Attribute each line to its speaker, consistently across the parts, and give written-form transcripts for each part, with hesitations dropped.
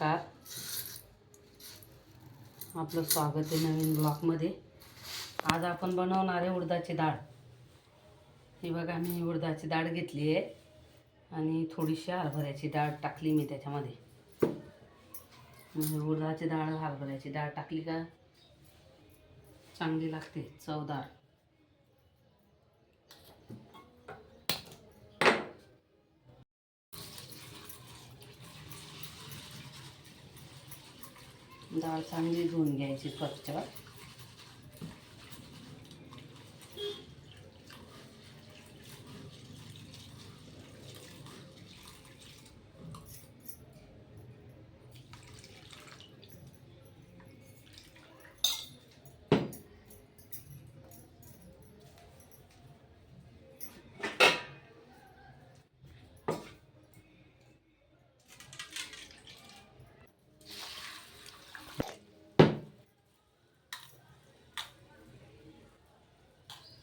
Speaker 1: नमस्कार, आपलं स्वागत आहे नवीन ब्लॉगमध्ये। आज आपण बनवणार आहे उडदाची डाळ। ही बघा, मी उडदाची डाळ घेतली आहे आणि थोडीशी हरभऱ्याची डाळ टाकली मी त्याच्यामध्ये। उडदाची डाळ हरभऱ्याची डाळ टाकली का चांगली लागते, चवदार। डाळ चांगली धुवून घ्यायची स्वच्छ।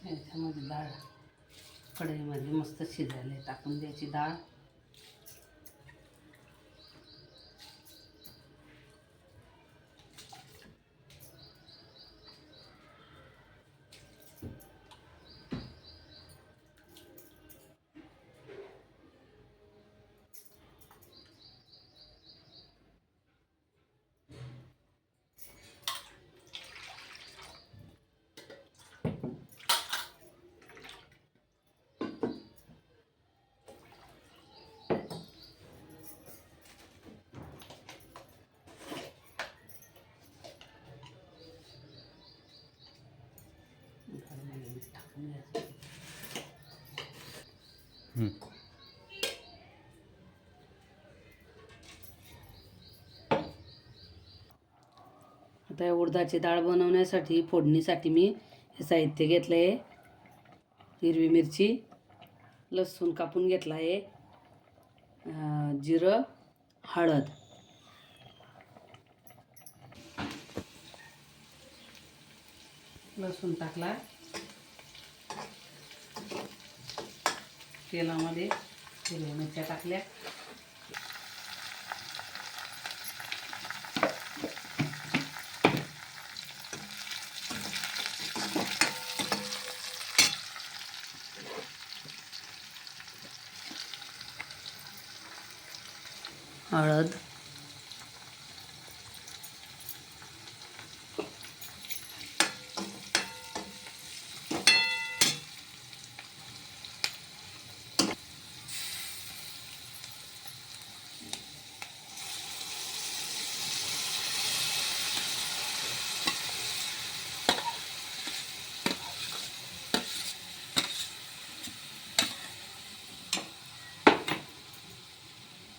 Speaker 1: याच्यामध्ये डाळ कढईमध्ये मस्त शिजायला टाकून द्यायची डाळ। आता उडदाची डाळ बनवण्यासाठी फोडणीसाठी मी हे साहित्य घेतलं आहे। हिरवी मिरची, लसूण कापून घेतला आहे, जिरं, हळद। लसूण टाकला, तेलामध्ये हिरव्या मिरच्या टाकल्या, हळद,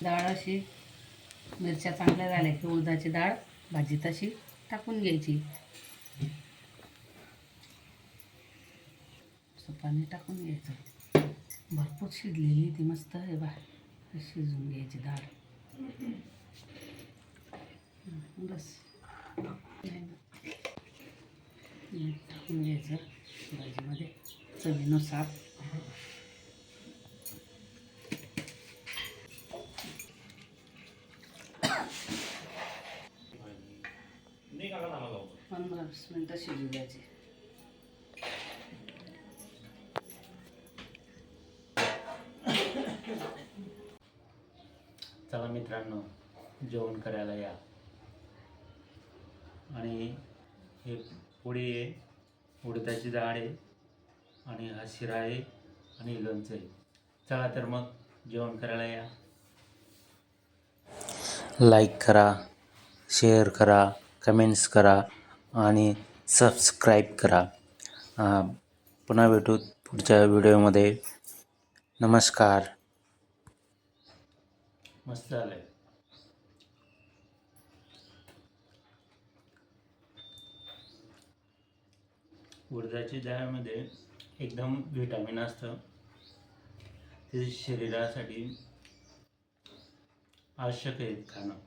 Speaker 1: डाळ अशी मिरच्या चांगल्या झाल्या की उडदाची डाळ भाजीत अशी टाकून घ्यायची। पाणी टाकून घ्यायचं, भरपूर शिजलेली ती मस्त आहे बा, शिजवून घ्यायची डाळ। बस टाकून घ्यायचं भाजीमध्ये चवीनुसार। पंधरा 20 मिनिटं शिजू द्यायची।
Speaker 2: चला मित्रांनो, जेवण करायला या। आणि हे पोळी आहे, उडदाची डाळ आहे, आणि हा शिरा आहे, आणि लोणचं आहे। चला तर मग जेवण करायला या। लाईक करा, शेअर करा, कमेंट्स करा आणि सबस्क्राईब करा। पुन्हा भेटू पुढच्या व्हिडिओमध्ये। नमस्कार। मस्त झालंय। उडदाची डाळमध्ये एकदम व्हिटॅमिन असतं, ते शरीरासाठी आवश्यक आहे खाणं।